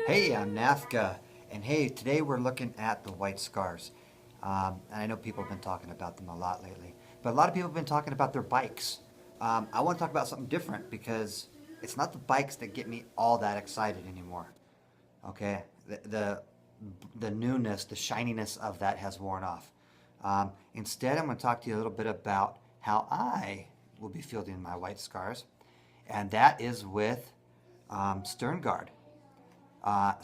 Hey, I'm Nafka, and hey, today we're looking at the white scars. And I know people have been talking about them a lot lately, but a lot of people have been talking about their bikes. I want to talk about something different because it's not the bikes that get me all that excited anymore. Okay, the newness, the shininess of that has worn off. Instead, I'm going to talk to you a little bit about how I will be fielding my white scars, and that is with Stern Guard. Uh,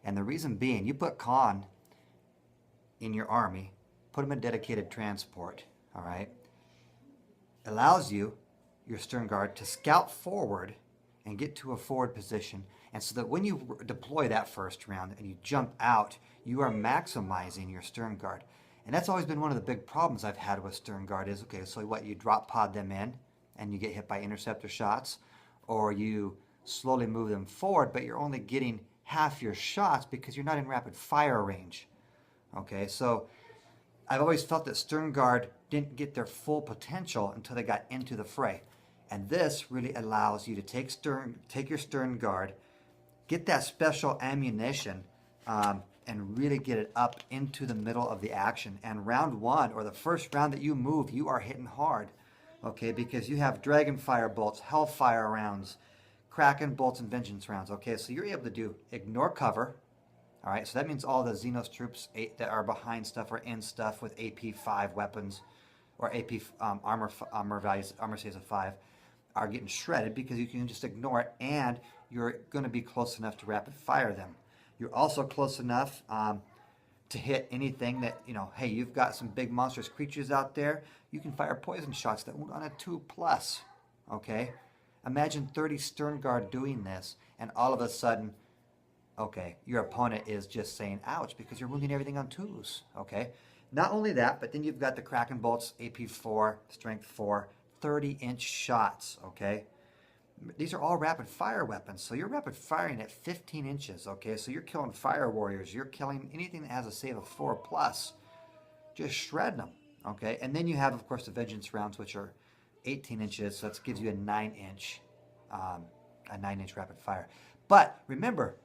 and the reason being, you put con in your army, put them in dedicated transport, all right, allows you, your stern guard, to scout forward and get to a forward position. And so that when you deploy that first round and you jump out, you are maximizing your stern guard. And that's always been one of the big problems I've had with stern guard is, okay, so what, you drop pod them in and you get hit by interceptor shots, or you slowly move them forward, but you're only getting half your shots because you're not in rapid fire range. Okay, so I've always felt that stern guard didn't get their full potential until they got into the fray. And this really allows you to take your stern guard, get that special ammunition, and really get it up into the middle of the action. And round one, or the first round that you move, you are hitting hard, okay? Because you have Dragonfire bolts, Hellfire rounds, Kraken bolts, and Vengeance rounds, okay? So you're able to do ignore cover, all right? So that means all the Xenos troops that are behind stuff or in stuff with AP5 weapons or AP armor values, armor saves of 5, are getting shredded because you can just ignore it, and you're going to be close enough to rapid fire them. You're also close enough to hit anything that, hey, you've got some big monstrous creatures out there. You can fire poison shots that wound on a 2+, okay? Imagine 30 Stern Guard doing this, and all of a sudden, okay, your opponent is just saying ouch because you're wounding everything on 2s, okay? Not only that, but then you've got the Kraken bolts, AP4, Strength 4, 30-inch shots, okay? These are all rapid fire weapons, so you're rapid firing at 15 inches, okay? So you're killing fire warriors, you're killing anything that has a save of 4+, just shredding them, okay? And then you have, of course, the Vengeance rounds, which are 18 inches, so that gives you a 9-inch, rapid fire. But remember,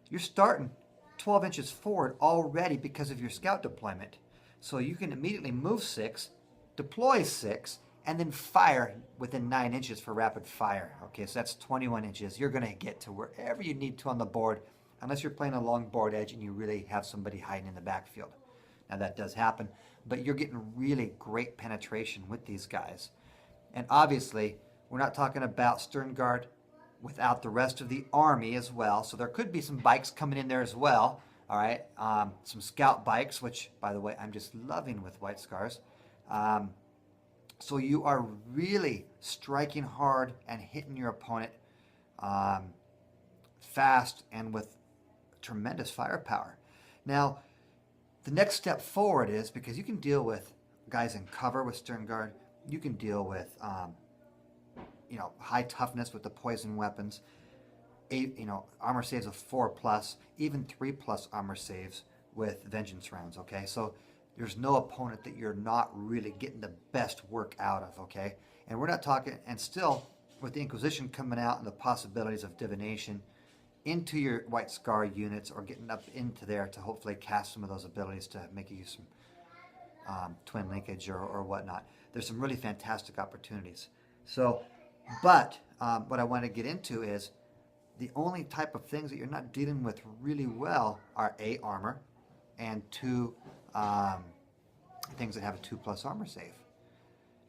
you're starting 12 inches forward already because of your scout deployment. So you can immediately move 6, deploy 6, and then fire within 9 inches for rapid fire. Okay, so that's 21 inches. You're going to get to wherever you need to on the board, unless you're playing a long board edge and you really have somebody hiding in the backfield. Now that does happen, but you're getting really great penetration with these guys. And obviously, we're not talking about Stern Guard without the rest of the army as well. So there could be some bikes coming in there as well. All right, some scout bikes, which, by the way, I'm just loving with White Scars. So you are really striking hard and hitting your opponent fast and with tremendous firepower. Now, the next step forward is, because you can deal with guys in cover with Stern Guard, you can deal with high toughness with the poison weapons, armor saves of 4+, even 3+ armor saves with Vengeance rounds, okay? So there's no opponent that you're not really getting the best work out of, okay? And we're not talking, and still, with the Inquisition coming out and the possibilities of divination into your White Scar units, or getting up into there to hopefully cast some of those abilities to make you some twin linkage or whatnot. There's some really fantastic opportunities. So, but what I want to get into is the only type of things that you're not dealing with really well are A, armor, and 2, things that have a 2+ armor save.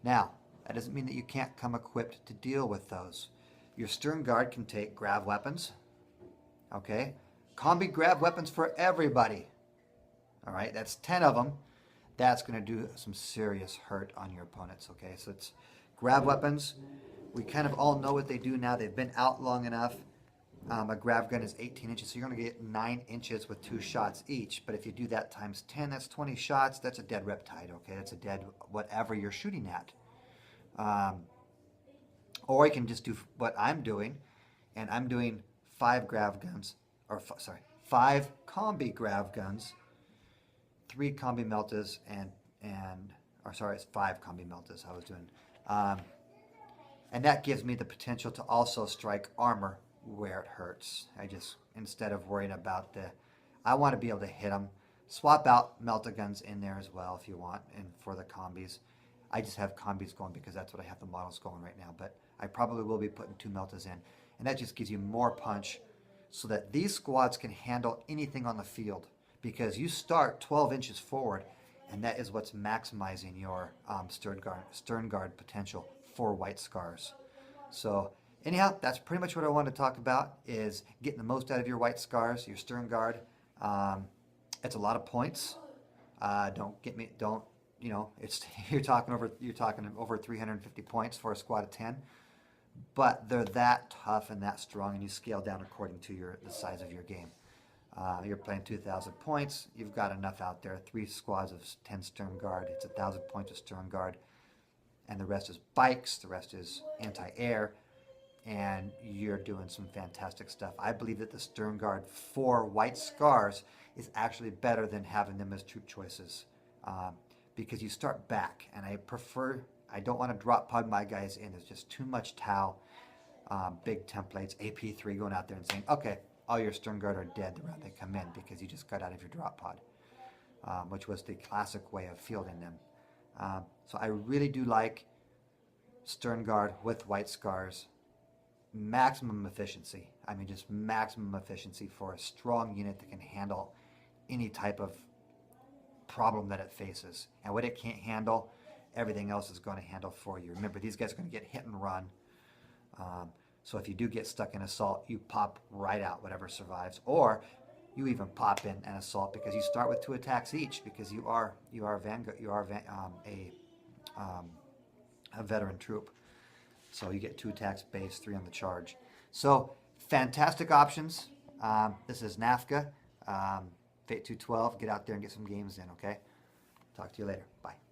Now, that doesn't mean that you can't come equipped to deal with those. Your Stern Guard can take grav weapons, okay? Combi grav weapons for everybody. All right, that's 10 of them. That's going to do some serious hurt on your opponents, okay? So it's grav weapons. We kind of all know what they do now. They've been out long enough. A grav gun is 18 inches, so you're going to get 9 inches with 2 shots each. But if you do that times 10, that's 20 shots. That's a dead Riptide, okay? That's a dead whatever you're shooting at. Or you can just do what I'm doing, and I'm doing 5 grav guns, 5 combi grav guns, 3 combi meltas or sorry, it's 5 combi meltas I was doing. Um, and that gives me the potential to also strike armor where it hurts. Instead of worrying about I want to be able to hit them. Swap out Meltaguns in there as well if you want, and for the combis. I just have combis going because that's what I have the models going right now, but I probably will be putting 2 Meltas in. And that just gives you more punch so that these squads can handle anything on the field, because you start 12 inches forward, and that is what's maximizing your stern guard potential for White Scars. So anyhow, that's pretty much what I wanted to talk about, is getting the most out of your White Scars, your stern guard. It's a lot of points. Don't it's you're talking over 350 points for a squad of 10, but they're that tough and that strong, and you scale down according to the size of your game. You're playing 2,000 points. You've got enough out there. 3 squads of 10 stern guard. It's 1,000 points of stern guard, and the rest is bikes. The rest is anti-air, and you're doing some fantastic stuff. I believe that the stern guard for White Scars is actually better than having them as troop choices, because you start back, and I don't want to drop pod my guys in. There's just too much Tau, big templates, AP3 going out there and saying, okay, all your stern guard are dead the round they come in because you just got out of your drop pod, which was the classic way of fielding them. So I really do like stern guard with White Scars. Maximum efficiency. I mean, just maximum efficiency for a strong unit that can handle any type of problem that it faces. And what it can't handle, everything else is going to handle for you. Remember, these guys are going to get hit and run. So if you do get stuck in assault, you pop right out whatever survives, or you even pop in an assault because you start with 2 attacks each, because you are a veteran troop. So you get 2 attacks base, 3 on the charge. So fantastic options. This is NAFCA, Fate 212. Get out there and get some games in, okay? Talk to you later. Bye.